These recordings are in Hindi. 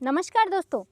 नमस्कार दोस्तों।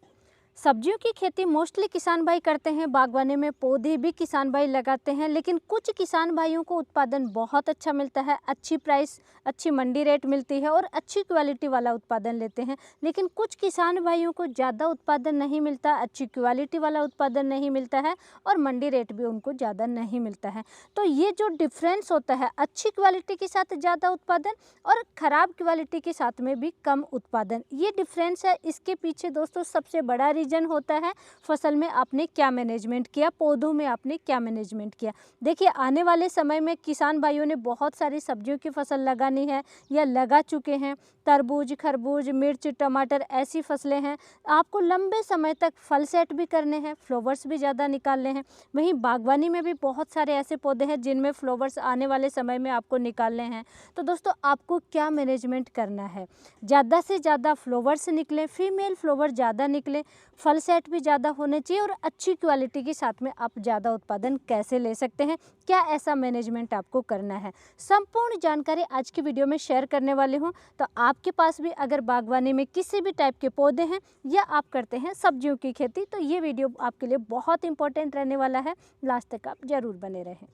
सब्जियों की खेती मोस्टली किसान भाई करते हैं, बागवानी में पौधे भी किसान भाई लगाते हैं, लेकिन कुछ किसान भाइयों को उत्पादन बहुत अच्छा मिलता है, अच्छी प्राइस, अच्छी मंडी रेट मिलती है और अच्छी क्वालिटी वाला उत्पादन लेते हैं। लेकिन कुछ किसान भाइयों को ज़्यादा उत्पादन नहीं मिलता, अच्छी क्वालिटी वाला उत्पादन नहीं मिलता है और मंडी रेट भी उनको ज़्यादा नहीं मिलता है। तो ये जो डिफरेंस होता है, अच्छी क्वालिटी के साथ ज़्यादा उत्पादन और ख़राब क्वालिटी के साथ में भी कम उत्पादन, ये डिफरेंस है। इसके पीछे दोस्तों सबसे बड़ा रीजन होता है फसल में आपने क्या मैनेजमेंट किया, पौधों में आपने क्या मैनेजमेंट किया। देखिए, आने वाले समय में किसान भाइयों ने बहुत सारी सब्जियों की फसल लगानी है या लगा चुके हैं। तरबूज, खरबूज, मिर्च, टमाटर ऐसी फसलें हैं। आपको लंबे समय तक फल सेट भी करने हैं, फ्लावर्स भी ज़्यादा निकालने हैं। वहीं बागवानी में भी बहुत सारे ऐसे पौधे हैं जिनमें फ्लावर्स आने वाले समय में आपको निकालने हैं। तो दोस्तों, आपको क्या मैनेजमेंट करना है? ज़्यादा से ज़्यादा फ्लावर्स निकलें, फीमेल फ्लावर ज़्यादा निकले, फल सेट भी ज़्यादा होने चाहिए और अच्छी क्वालिटी के साथ में आप ज़्यादा उत्पादन कैसे ले सकते हैं, क्या ऐसा मैनेजमेंट आपको करना है, संपूर्ण जानकारी आज की वीडियो में शेयर करने वाली हूँ। तो आपके पास भी अगर बागवानी में किसी भी टाइप के पौधे हैं या आप करते हैं सब्जियों की खेती, तो ये वीडियो आपके लिए बहुत इंपॉर्टेंट रहने वाला है। लास्ट तक आप ज़रूर बने रहें।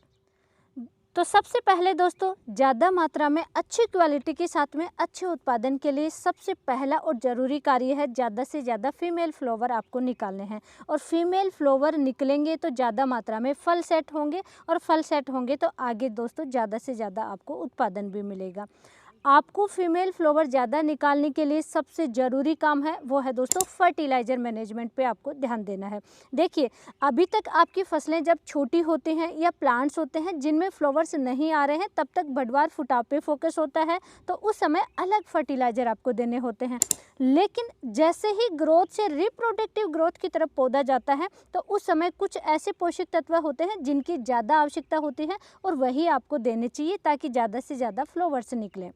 तो सबसे पहले दोस्तों, ज़्यादा मात्रा में अच्छी क्वालिटी के साथ में अच्छे उत्पादन के लिए सबसे पहला और ज़रूरी कार्य है, ज़्यादा से ज़्यादा फीमेल फ्लावर आपको निकालने हैं। और फीमेल फ्लावर निकलेंगे तो ज़्यादा मात्रा में फल सेट होंगे और फल सेट होंगे तो आगे दोस्तों ज़्यादा से ज़्यादा आपको उत्पादन भी मिलेगा। आपको फीमेल फ्लावर ज़्यादा निकालने के लिए सबसे ज़रूरी काम है वो है दोस्तों फर्टिलाइज़र मैनेजमेंट पे आपको ध्यान देना है। देखिए, अभी तक आपकी फसलें जब छोटी होती हैं या प्लांट्स होते हैं जिनमें फ्लावर्स नहीं आ रहे हैं, तब तक बढ़वार फुटाव पे फोकस होता है, तो उस समय अलग फर्टिलाइज़र आपको देने होते हैं। लेकिन जैसे ही ग्रोथ से रिप्रोडक्टिव ग्रोथ की तरफ पौधा जाता है, तो उस समय कुछ ऐसे पोषक तत्व होते हैं जिनकी ज़्यादा आवश्यकता होती है और वही आपको देने चाहिए ताकि ज़्यादा से ज़्यादा फ्लावर्स निकलें।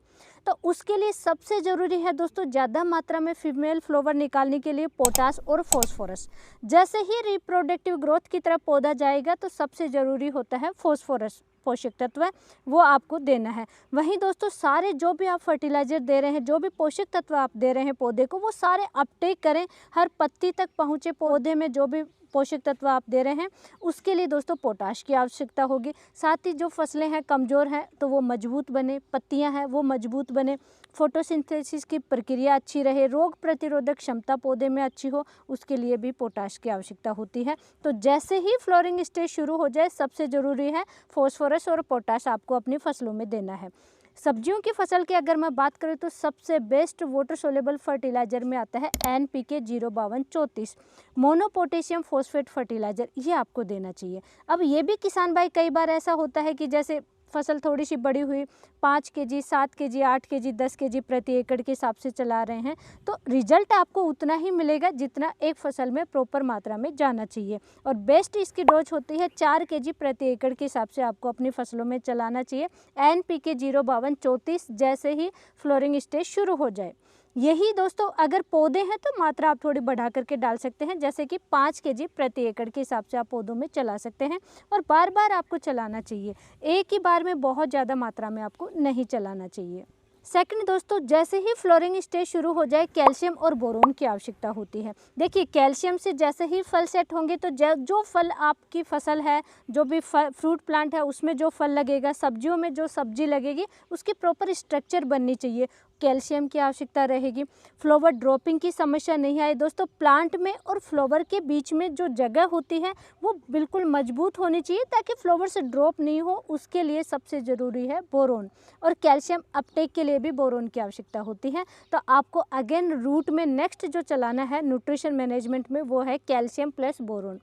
तो उसके लिए सबसे ज़रूरी है दोस्तों, ज़्यादा मात्रा में फीमेल फ्लावर निकालने के लिए पोटास और फॉस्फोरस। जैसे ही रिप्रोडक्टिव ग्रोथ की तरफ पौधा जाएगा तो सबसे ज़रूरी होता है फॉस्फोरस पोषक तत्व, वो आपको देना है। वहीं दोस्तों, सारे जो भी आप फर्टिलाइज़र दे रहे हैं, जो भी पोषक तत्व आप दे रहे हैं पौधे को, वो सारे अपटेक करें, हर पत्ती तक पहुँचे पौधे में। जो भी पोषक तत्व आप दे रहे हैं उसके लिए दोस्तों पोटाश की आवश्यकता होगी। साथ ही जो फसलें हैं कमज़ोर हैं तो वो मजबूत बने, पत्तियां हैं वो मजबूत बने, फोटोसिंथेसिस की प्रक्रिया अच्छी रहे, रोग प्रतिरोधक क्षमता पौधे में अच्छी हो, उसके लिए भी पोटाश की आवश्यकता होती है। तो जैसे ही फ्लोरिंग स्टेज शुरू हो जाए, सबसे ज़रूरी है फॉस्फोरस और पोटाश आपको अपनी फसलों में देना है। सब्जियों की फसल की अगर मैं बात करूँ तो सबसे बेस्ट वाटर सोलेबल फर्टिलाइज़र में आता है NPK 05234 mono potassium phosphate fertiliser, ये आपको देना चाहिए। अब ये भी किसान भाई, कई बार ऐसा होता है कि जैसे फसल थोड़ी सी बड़ी हुई, 5 kg, 7 kg, 8 kg, 10 kg प्रति एकड़ के हिसाब से चला रहे हैं, तो रिजल्ट आपको उतना ही मिलेगा जितना एक फसल में प्रॉपर मात्रा में जाना चाहिए। और बेस्ट इसकी डोज होती है 4 kg प्रति एकड़ के हिसाब से आपको अपनी फसलों में चलाना चाहिए। NPK 05234 जैसे ही फ्लोरिंग स्टेज शुरू हो जाए। यही दोस्तों, अगर पौधे हैं तो मात्रा आप थोड़ी बढ़ा करके डाल सकते हैं, जैसे कि 5 kg प्रति एकड़ के हिसाब से आप पौधों में चला सकते हैं और बार बार आपको चलाना चाहिए, एक ही बार में बहुत ज़्यादा मात्रा में आपको नहीं चलाना चाहिए। सेकंड दोस्तों, जैसे ही फ्लोरिंग स्टेज शुरू हो जाए, कैल्शियम और बोरोन की आवश्यकता होती है। देखिए, कैल्शियम से जैसे ही फल सेट होंगे तो जो फल आपकी फसल है, जो भी फ्रूट प्लांट है उसमें जो फल लगेगा, सब्जियों में जो सब्जी लगेगी, उसकी प्रॉपर स्ट्रक्चर बननी चाहिए, कैल्शियम की आवश्यकता रहेगी। फ्लावर ड्रॉपिंग की समस्या नहीं आए दोस्तों, प्लांट में और फ्लावर के बीच में जो जगह होती है वो बिल्कुल मजबूत होनी चाहिए ताकि फ्लावर से ड्रॉप नहीं हो। उसके लिए सबसे ज़रूरी है बोरोन, और कैल्शियम अपटेक के लिए भी बोरोन की आवश्यकता होती है। तो आपको अगेन रूट में नेक्स्ट जो चलाना है न्यूट्रिशन मैनेजमेंट में, वो है calcium plus boron.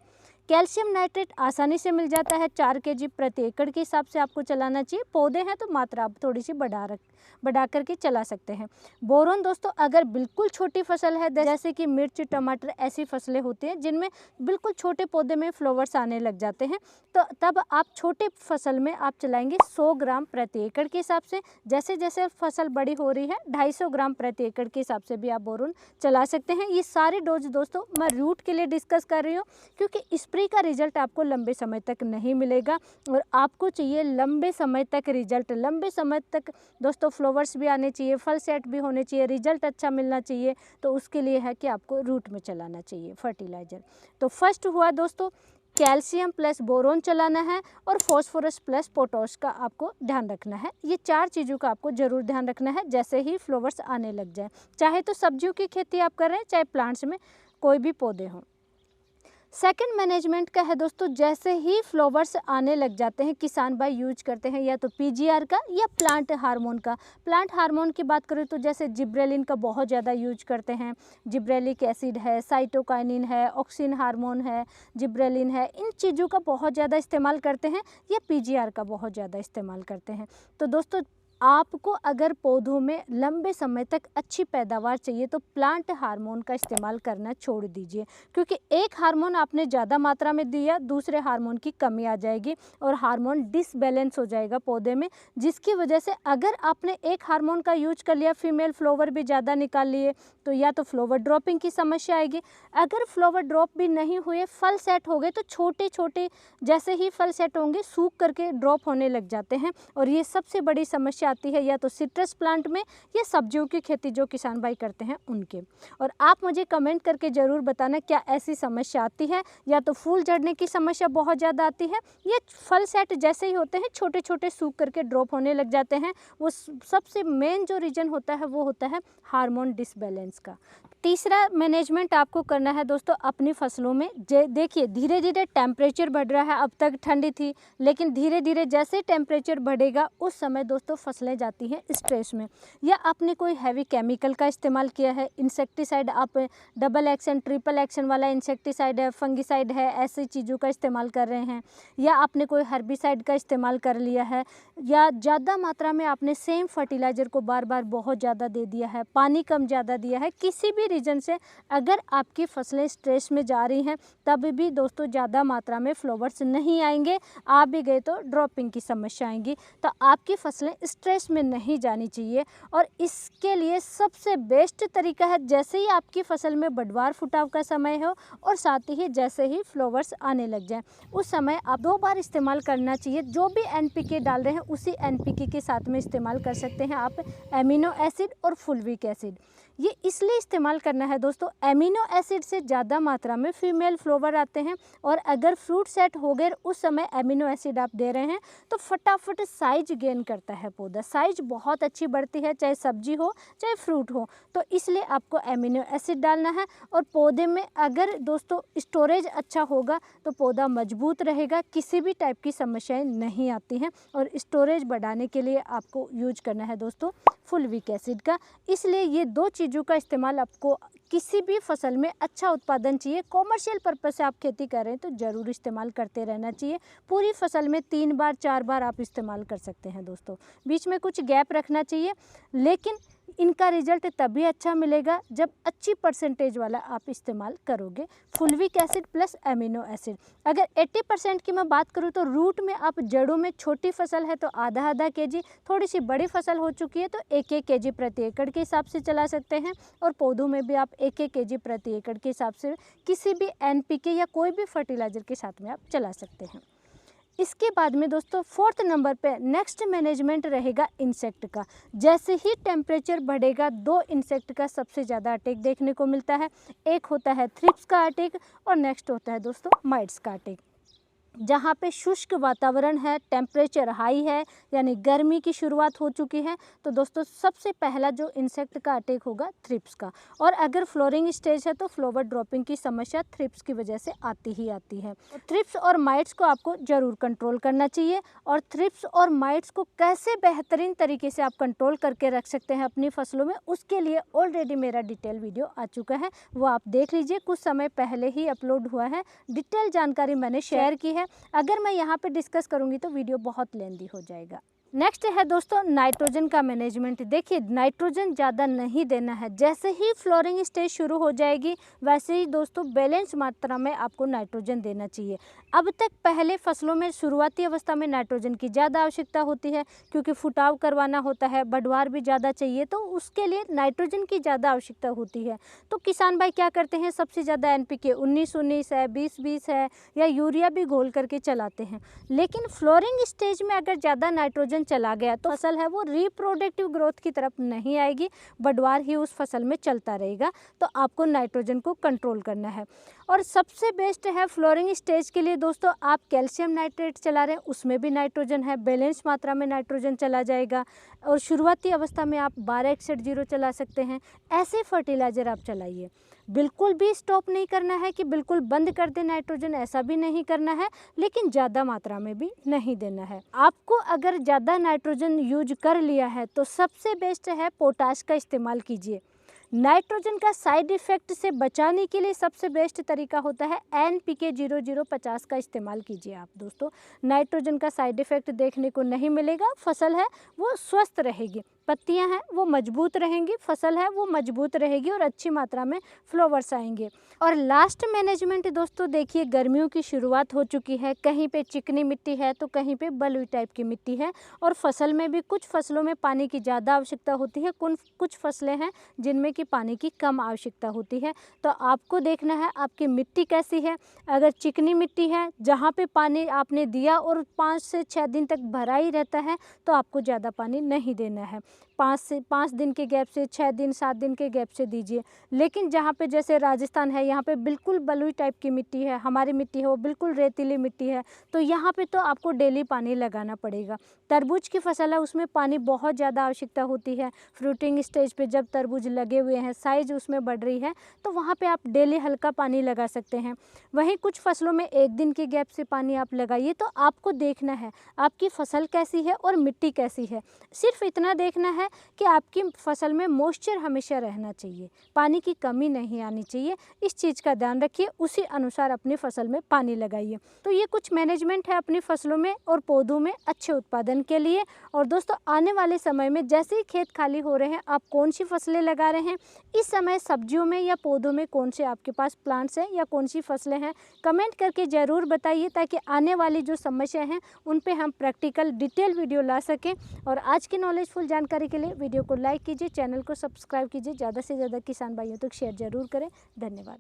Calcium nitrate आसानी से मिल जाता है, 4 kg प्रति एकड़ के हिसाब से आपको चलाना चाहिए। पौधे हैं तो मात्रा आप थोड़ी सी बढ़ा करके चला सकते हैं। बोरोन दोस्तों, अगर बिल्कुल छोटी फसल है जैसे कि मिर्च, टमाटर, ऐसी फसलें होती हैं जिनमें बिल्कुल छोटे पौधे में फ्लावर्स आने लग जाते हैं, तो तब आप छोटे फसल में आप चलाएंगे 100 ग्राम प्रति एकड़ के हिसाब से। जैसे जैसे फसल बड़ी हो रही है, 250 ग्राम प्रति एकड़ के हिसाब से भी आप बोरोन चला सकते हैं। ये सारे डोज दोस्तों मैं रूट के लिए डिस्कस कर रही हूँ, क्योंकि स्प्रे थ्योरी का रिजल्ट आपको लंबे समय तक नहीं मिलेगा और आपको चाहिए लंबे समय तक रिजल्ट। लंबे समय तक दोस्तों फ्लावर्स भी आने चाहिए, फल सेट भी होने चाहिए, रिजल्ट अच्छा मिलना चाहिए। तो उसके लिए है कि आपको रूट में चलाना चाहिए फर्टिलाइज़र। तो फर्स्ट हुआ दोस्तों कैल्शियम प्लस बोरोन चलाना है और फॉस्फोरस प्लस पोटाश का आपको ध्यान रखना है। ये 4 चीज़ों का आपको ज़रूर ध्यान रखना है जैसे ही फ्लावर्स आने लग जाए, चाहे तो सब्जियों की खेती आप कर रहे हैं, चाहे प्लांट्स में कोई भी पौधे हों। सेकंड मैनेजमेंट का है दोस्तों, जैसे ही फ्लावर्स आने लग जाते हैं किसान भाई यूज करते हैं या तो पीजीआर का या प्लांट हार्मोन का। प्लांट हार्मोन की बात करें तो जैसे जिब्रेलिन का बहुत ज़्यादा यूज करते हैं, जिब्रेलिक एसिड है, साइटोकाइनिन है, ऑक्सिन हार्मोन है, जिब्रेलिन है, इन चीज़ों का बहुत ज़्यादा इस्तेमाल करते हैं या पीजीआर का बहुत ज़्यादा इस्तेमाल करते हैं। तो दोस्तों आपको अगर पौधों में लंबे समय तक अच्छी पैदावार चाहिए तो प्लांट हार्मोन का इस्तेमाल करना छोड़ दीजिए, क्योंकि एक हार्मोन आपने ज़्यादा मात्रा में दिया, दूसरे हार्मोन की कमी आ जाएगी और हार्मोन डिसबैलेंस हो जाएगा पौधे में, जिसकी वजह से अगर आपने एक हार्मोन का यूज कर लिया, फीमेल फ्लावर भी ज़्यादा निकाल लिए, तो या तो फ्लावर ड्रॉपिंग की समस्या आएगी। अगर फ्लावर ड्रॉप भी नहीं हुए, फल सेट हो गए, तो छोटे छोटे जैसे ही फल सेट होंगे सूख करके ड्रॉप होने लग जाते हैं और ये सबसे बड़ी समस्या आती है या तो सिट्रस प्लांट में या सब्जियों की खेती जो किसान भाई करते हैं उनके। और आप मुझे कमेंट करके ज़रूर बताना क्या ऐसी समस्या आती है, या तो फूल झड़ने की समस्या बहुत ज़्यादा आती है या फल सेट जैसे ही होते हैं छोटे छोटे सूख करके ड्रॉप होने लग जाते हैं। वो सबसे मेन जो रीज़न होता है वो होता है हार्मोन डिसबैलेंस का। तीसरा मैनेजमेंट आपको करना है दोस्तों अपनी फसलों में। देखिए धीरे धीरे टेम्परेचर बढ़ रहा है, अब तक ठंडी थी लेकिन धीरे धीरे जैसे टेम्परेचर बढ़ेगा उस समय दोस्तों फसलें जाती हैं स्ट्रेस में, या आपने कोई हैवी केमिकल का इस्तेमाल किया है, इंसेक्टिसाइड आप डबल एक्शन ट्रिपल एक्शन वाला इंसेक्टिसाइड है, फंगिसाइड है, ऐसी चीज़ों का इस्तेमाल कर रहे हैं, या आपने कोई हर्बिसाइड का इस्तेमाल कर लिया है, या ज़्यादा मात्रा में आपने सेम फर्टिलाइज़र को बार बार बहुत ज़्यादा दे दिया है, पानी कम ज़्यादा दिया है, किसी भी रीजन से अगर आपकी फसलें स्ट्रेस में जा रही हैं तब भी दोस्तों ज़्यादा मात्रा में फ्लावर्स नहीं आएंगे, आ भी गए तो ड्रॉपिंग की समस्या आएंगी। तो आपकी फसलें स्ट्रेस में नहीं जानी चाहिए और इसके लिए सबसे बेस्ट तरीका है जैसे ही आपकी फसल में बडवार फुटाव का समय हो और साथ ही जैसे ही फ्लावर्स आने लग जाए उस समय आप 2 बार इस्तेमाल करना चाहिए। जो भी एनपीके डाल रहे हैं उसी एनपीके के साथ में इस्तेमाल कर सकते हैं आप एमिनो एसिड और फुल्विक एसिड। ये इसलिए इस्तेमाल करना है दोस्तों, एमिनो एसिड से ज़्यादा मात्रा में फीमेल फ्लावर आते हैं और अगर फ्रूट सेट हो गए उस समय एमिनो एसिड आप दे रहे हैं तो फटाफट साइज गेन करता है पौधा, साइज बहुत अच्छी बढ़ती है, चाहे सब्जी हो चाहे फ्रूट हो। तो इसलिए आपको एमिनो एसिड डालना है और पौधे में अगर दोस्तों स्टोरेज अच्छा होगा तो पौधा मजबूत रहेगा, किसी भी टाइप की समस्याएं नहीं आती हैं। और स्टोरेज बढ़ाने के लिए आपको यूज करना है दोस्तों फुल्विक एसिड का। इसलिए ये 2 चीज़ों का इस्तेमाल आपको किसी भी फसल में अच्छा उत्पादन चाहिए, कॉमर्शियल पर्पस से आप खेती कर रहे हैं तो ज़रूर इस्तेमाल करते रहना चाहिए। पूरी फसल में 3 बार 4 बार आप इस्तेमाल कर सकते हैं दोस्तों, बीच में कुछ गैप रखना चाहिए, लेकिन इनका रिजल्ट तभी अच्छा मिलेगा जब अच्छी परसेंटेज वाला आप इस्तेमाल करोगे fulvic acid plus amino acid. अगर 80% की मैं बात करूँ तो रूट में आप जड़ों में छोटी फसल है तो आधा केजी, थोड़ी सी बड़ी फसल हो चुकी है तो 1 केजी प्रति एकड़ के हिसाब से चला सकते हैं और पौधों में भी आप 1 केजी प्रति एकड़ के हिसाब से किसी भी एनपीके या कोई भी फर्टिलाइज़र के साथ में आप चला सकते हैं। इसके बाद में दोस्तों 4th नंबर पे नेक्स्ट मैनेजमेंट रहेगा इंसेक्ट का। जैसे ही टेम्परेचर बढ़ेगा 2 इंसेक्ट का सबसे ज़्यादा अटैक देखने को मिलता है, एक होता है थ्रिप्स का अटैक और नेक्स्ट होता है दोस्तों माइट्स का अटैक। जहाँ पे शुष्क वातावरण है, टेम्परेचर हाई है यानी गर्मी की शुरुआत हो चुकी है, तो दोस्तों सबसे पहला जो इंसेक्ट का अटैक होगा थ्रिप्स का। और अगर फ्लोरिंग स्टेज है तो फ्लावर ड्रॉपिंग की समस्या थ्रिप्स की वजह से आती ही आती है। तो थ्रिप्स और माइट्स को आपको ज़रूर कंट्रोल करना चाहिए। और थ्रिप्स और माइट्स को कैसे बेहतरीन तरीके से आप कंट्रोल करके रख सकते हैं अपनी फसलों में, उसके लिए ऑलरेडी मेरा डिटेल वीडियो आ चुका है, वो आप देख लीजिए, कुछ समय पहले ही अपलोड हुआ है। डिटेल जानकारी मैंने शेयर की है, अगर मैं यहाँ पे डिस्कस करूँगी तो वीडियो बहुत लेंदी हो जाएगा। नेक्स्ट है दोस्तों नाइट्रोजन का मैनेजमेंट। देखिए नाइट्रोजन ज़्यादा नहीं देना है, जैसे ही फ्लोरिंग स्टेज शुरू हो जाएगी वैसे ही दोस्तों बैलेंस मात्रा में आपको नाइट्रोजन देना चाहिए। अब तक पहले फसलों में शुरुआती अवस्था में नाइट्रोजन की ज़्यादा आवश्यकता होती है, क्योंकि फुटाव करवाना होता है, बढ़वार भी ज़्यादा चाहिए, तो उसके लिए नाइट्रोजन की ज़्यादा आवश्यकता होती है। तो किसान भाई क्या करते हैं, सबसे ज़्यादा NPK 19-19 है, 20-20 है, या यूरिया भी घोल करके चलाते हैं। लेकिन फ्लोरिंग स्टेज में अगर ज़्यादा नाइट्रोजन चला गया तो फसल है वो रिप्रोडक्टिव ग्रोथ की तरफ नहीं आएगी, बढ़वार ही उस फसल में चलता रहेगा। तो आपको नाइट्रोजन को कंट्रोल करना है। और सबसे बेस्ट है फ्लोरिंग स्टेज के लिए दोस्तों, आप कैल्शियम नाइट्रेट चला रहे हैं, उसमें भी नाइट्रोजन है, बैलेंस मात्रा में नाइट्रोजन चला जाएगा। और शुरुआती अवस्था में आप 1261 चला सकते हैं। ऐसे फर्टिलाइज़र आप चलाइए। बिल्कुल भी स्टॉप नहीं करना है कि बिल्कुल बंद कर दे नाइट्रोजन, ऐसा भी नहीं करना है, लेकिन ज़्यादा मात्रा में भी नहीं देना है। आपको अगर ज़्यादा नाइट्रोजन यूज कर लिया है तो सबसे बेस्ट है पोटाश का इस्तेमाल कीजिए। नाइट्रोजन का साइड इफ़ेक्ट से बचाने के लिए सबसे बेस्ट तरीका होता है NPK 0050 का इस्तेमाल कीजिए आप दोस्तों। नाइट्रोजन का साइड इफ़ेक्ट देखने को नहीं मिलेगा, फसल है वो स्वस्थ रहेगी, पत्तियां हैं वो मजबूत रहेंगी, फसल है वो मजबूत रहेगी और अच्छी मात्रा में फ्लावर्स आएंगे। और लास्ट मैनेजमेंट दोस्तों, देखिए गर्मियों की शुरुआत हो चुकी है, कहीं पे चिकनी मिट्टी है तो कहीं पे बलुई टाइप की मिट्टी है, और फसल में भी कुछ फसलों में पानी की ज़्यादा आवश्यकता होती है, कुछ फसलें हैं जिनमें कि पानी की कम आवश्यकता होती है। तो आपको देखना है आपकी मिट्टी कैसी है। अगर चिकनी मिट्टी है जहाँ पे पानी आपने दिया और 5 से 6 दिन तक भरा ही रहता है तो आपको ज़्यादा पानी नहीं देना है। 5 दिन के गैप से, 6 दिन 7 दिन के गैप से दीजिए। लेकिन जहाँ पे जैसे राजस्थान है, यहाँ पे बिल्कुल बलुई टाइप की मिट्टी है, हमारी मिट्टी है वो बिल्कुल रेतीली मिट्टी है, तो यहाँ पे तो आपको डेली पानी लगाना पड़ेगा। तरबूज की फसल है उसमें पानी बहुत ज़्यादा आवश्यकता होती है। फ्रूटिंग स्टेज पे जब तरबूज लगे हुए हैं, साइज उसमें बढ़ रही है, तो वहाँ पे आप डेली हल्का पानी लगा सकते हैं। वहीं कुछ फसलों में 1 दिन के गैप से पानी आप लगाइए। तो आपको देखना है आपकी फसल कैसी है और मिट्टी कैसी है। सिर्फ इतना देखना है कि आपकी फसल में मॉइस्चर हमेशा रहना चाहिए, पानी की कमी नहीं आनी चाहिए। इस चीज़ का ध्यान रखिए, उसी अनुसार अपनी फसल में पानी लगाइए। तो ये कुछ मैनेजमेंट है अपनी फसलों में और पौधों में अच्छे उत्पादन के लिए। और दोस्तों आने वाले समय में जैसे ही खेत खाली हो रहे हैं, आप कौन सी फसलें लगा रहे हैं, इस समय सब्जियों में या पौधों में कौन से आपके पास प्लांट्स हैं या कौन सी फसलें हैं, कमेंट करके ज़रूर बताइए, ताकि आने वाली जो समस्या हैं उन पे हम प्रैक्टिकल डिटेल वीडियो ला सकें। और आज की नॉलेजफुल जानकारी के लिए वीडियो को लाइक कीजिए, चैनल को सब्सक्राइब कीजिए, ज़्यादा से ज़्यादा किसान भाइयों तक शेयर ज़रूर करें। धन्यवाद।